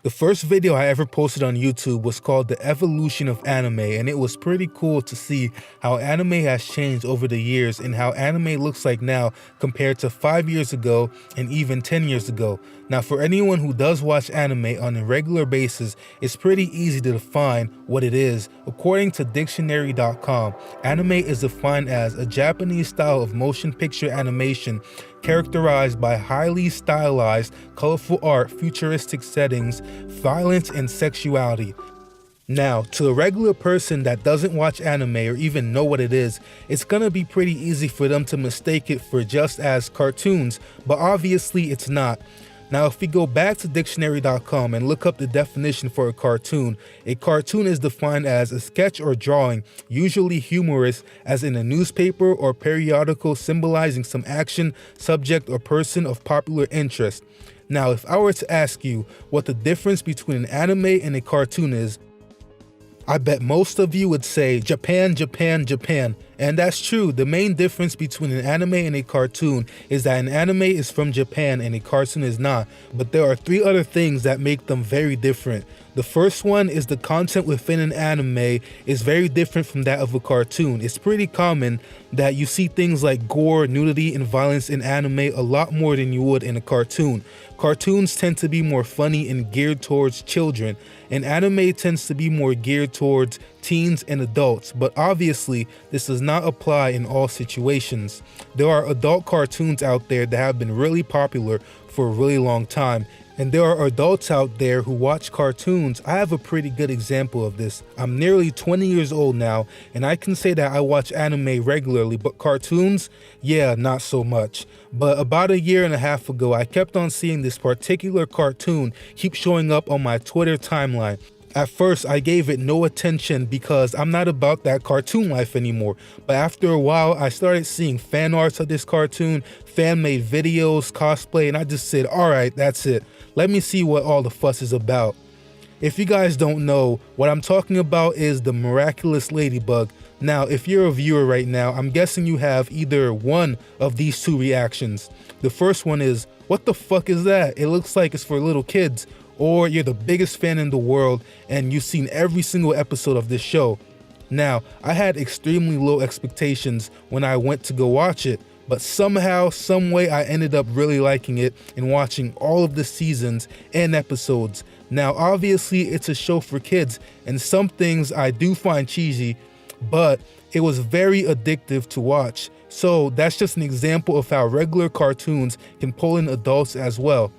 The first video I ever posted on YouTube was called The Evolution of Anime, and it was pretty cool to see how anime has changed over the years and how anime looks like now compared to 5 years ago and even 10 years ago. Now, for anyone who does watch anime on a regular basis, it's pretty easy to define what it is. According to dictionary.com, anime is defined as a Japanese style of motion picture animation characterized by highly stylized, colorful art, futuristic settings, violence, and sexuality. Now, to a regular person that doesn't watch anime or even know what it is, it's gonna be pretty easy for them to mistake it for just as cartoons, but obviously it's not. Now, if we go back to dictionary.com and look up the definition for a cartoon is defined as a sketch or drawing, usually humorous, as in a newspaper or periodical symbolizing some action, subject, or person of popular interest. Now, if I were to ask you what the difference between an anime and a cartoon is, I bet most of you would say Japan, Japan, Japan. And that's true. The main difference between an anime and a cartoon is that an anime is from Japan and a cartoon is not. But there are 3 other things that make them very different. The first one is the content within an anime is very different from that of a cartoon. It's pretty common that you see things like gore, nudity, and violence in anime a lot more than you would in a cartoon. Cartoons tend to be more funny and geared towards children, and anime tends to be more geared towards teens and adults, but obviously this does not apply in all situations. There are adult cartoons out there that have been really popular for a really long time, and there are adults out there who watch cartoons. I have a pretty good example of this. I'm nearly 20 years old now, and I can say that I watch anime regularly, but cartoons, yeah, not so much. But about a year and a half ago, I kept on seeing this particular cartoon keep showing up on my Twitter timeline. At first, I gave it no attention because I'm not about that cartoon life anymore. But after a while, I started seeing fan arts of this cartoon, fan-made videos, cosplay, and I just said, alright, that's it. Let me see what all the fuss is about. If you guys don't know, what I'm talking about is the miraculous ladybug. Now, if you're a viewer right now, I'm guessing you have either one of these 2 reactions. The first one is, what the fuck is that? It looks like it's for little kids. Or you're the biggest fan in the world and you've seen every single episode of this show. Now, I had extremely low expectations when I went to go watch it, but somehow, some way I ended up really liking it and watching all of the seasons and episodes. Now, obviously it's a show for kids and some things I do find cheesy, but it was very addictive to watch. So that's just an example of how regular cartoons can pull in adults as well.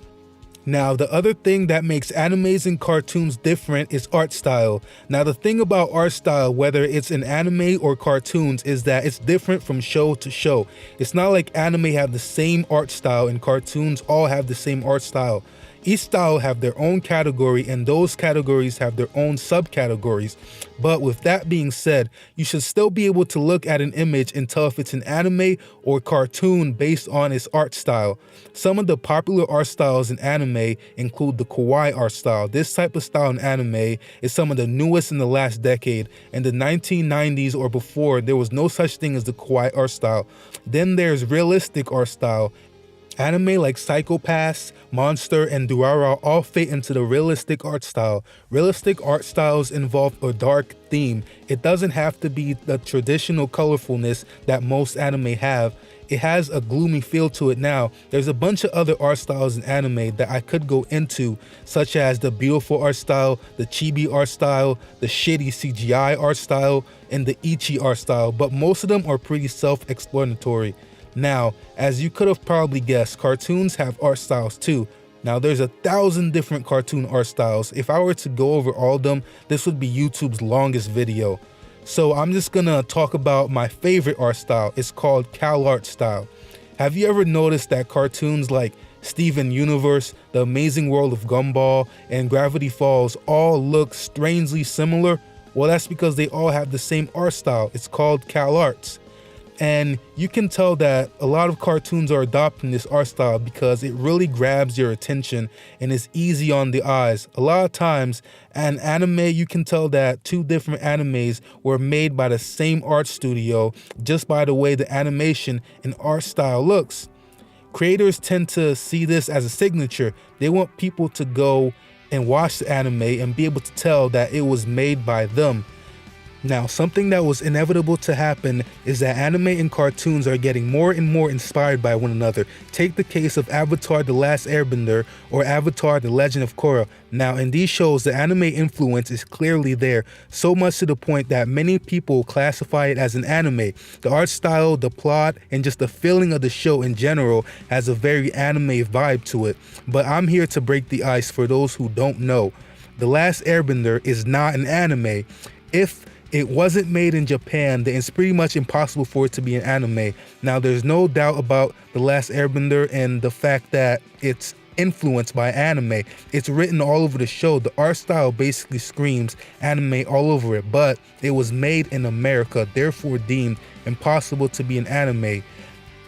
Now, the other thing that makes animes and cartoons different is art style. Now, the thing about art style, whether it's in anime or cartoons, is that it's different from show to show. It's not like anime have the same art style and cartoons all have the same art style. Each style have their own category and those categories have their own subcategories. But with that being said, you should still be able to look at an image and tell if it's an anime or cartoon based on its art style. Some of the popular art styles in anime include the kawaii art style. This type of style in anime is some of the newest in the last decade. In the 1990s or before, there was no such thing as the kawaii art style. Then there's realistic art style. Anime like Psycho Pass, Monster, and Durara all fit into the realistic art style. Realistic art styles involve a dark theme. It doesn't have to be the traditional colorfulness that most anime have. It has a gloomy feel to it. Now, there's a bunch of other art styles in anime that I could go into, such as the beautiful art style, the chibi art style, the shitty CGI art style, and the ecchi art style, but most of them are pretty self-explanatory. Now, as you could have probably guessed, cartoons have art styles too. Now, there's 1,000 different cartoon art styles. If I were to go over all of them, this would be YouTube's longest video. So I'm just gonna talk about my favorite art style. It's called Cal Art style. Have you ever noticed that cartoons like Steven Universe, The Amazing World of Gumball, and Gravity Falls all look strangely similar? Well, that's because they all have the same art style. It's called Cal Arts. And you can tell that a lot of cartoons are adopting this art style because it really grabs your attention and is easy on the eyes. A lot of times, an anime, you can tell that 2 different animes were made by the same art studio just by the way the animation and art style looks. Creators tend to see this as a signature. They want people to go and watch the anime and be able to tell that it was made by them. Now, something that was inevitable to happen is that anime and cartoons are getting more and more inspired by one another. Take the case of Avatar: The Last Airbender or Avatar: The Legend of Korra. Now, in these shows, the anime influence is clearly there, so much to the point that many people classify it as an anime. The art style, the plot, and just the feeling of the show in general has a very anime vibe to it. But I'm here to break the ice for those who don't know. The Last Airbender is not an anime. If it wasn't made in Japan, then it's pretty much impossible for it to be an anime. Now, there's no doubt about The Last Airbender and the fact that it's influenced by anime. It's written all over the show. The art style basically screams anime all over it, but it was made in America, therefore deemed impossible to be an anime.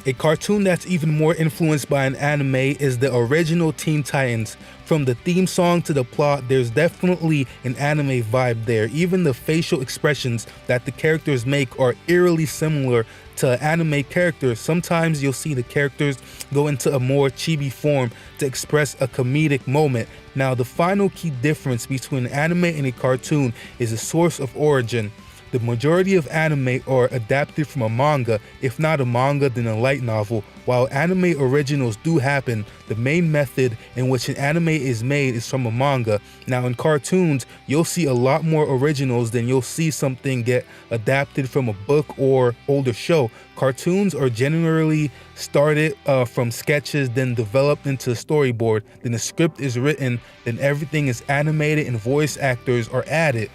A cartoon that's even more influenced by an anime is the original Teen Titans. From the theme song to the plot, there's definitely an anime vibe there. Even the facial expressions that the characters make are eerily similar to anime characters. Sometimes you'll see the characters go into a more chibi form to express a comedic moment. Now, the final key difference between an anime and a cartoon is the source of origin. The majority of anime are adapted from a manga. If not a manga, then a light novel. While anime originals do happen, the main method in which an anime is made is from a manga. Now, in cartoons, you'll see a lot more originals than you'll see something get adapted from a book or older show. Cartoons are generally started from sketches, then developed into a storyboard, then the script is written, then everything is animated and voice actors are added.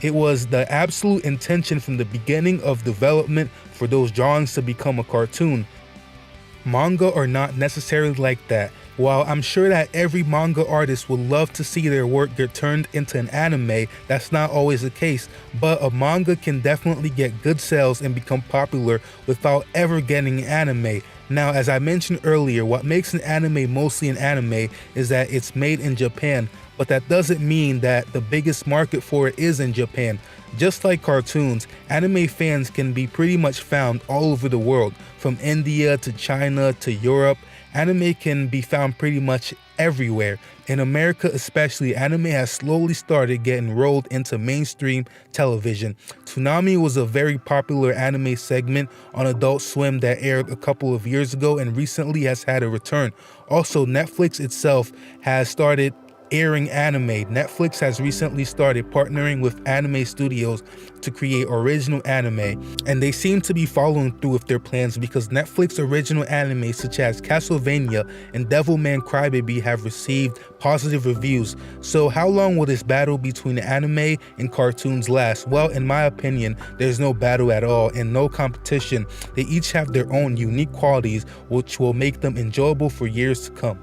It was the absolute intention from the beginning of development for those drawings to become a cartoon. Manga are not necessarily like that. While I'm sure that every manga artist would love to see their work get turned into an anime, that's not always the case. But a manga can definitely get good sales and become popular without ever getting an anime. Now, as I mentioned earlier, what makes an anime mostly an anime is that it's made in Japan, but that doesn't mean that the biggest market for it is in Japan. Just like cartoons, anime fans can be pretty much found all over the world, from India to China to Europe. Anime can be found pretty much everywhere. In America especially, anime has slowly started getting rolled into mainstream television. Toonami was a very popular anime segment on Adult Swim that aired a couple of years ago and recently has had a return. Also, Netflix itself has started airing anime. Netflix has recently started partnering with anime studios to create original anime, and they seem to be following through with their plans because Netflix original anime such as Castlevania and Devilman Crybaby have received positive reviews. So how long will this battle between anime and cartoons last? Well, in my opinion, there's no battle at all and no competition. They each have their own unique qualities which will make them enjoyable for years to come.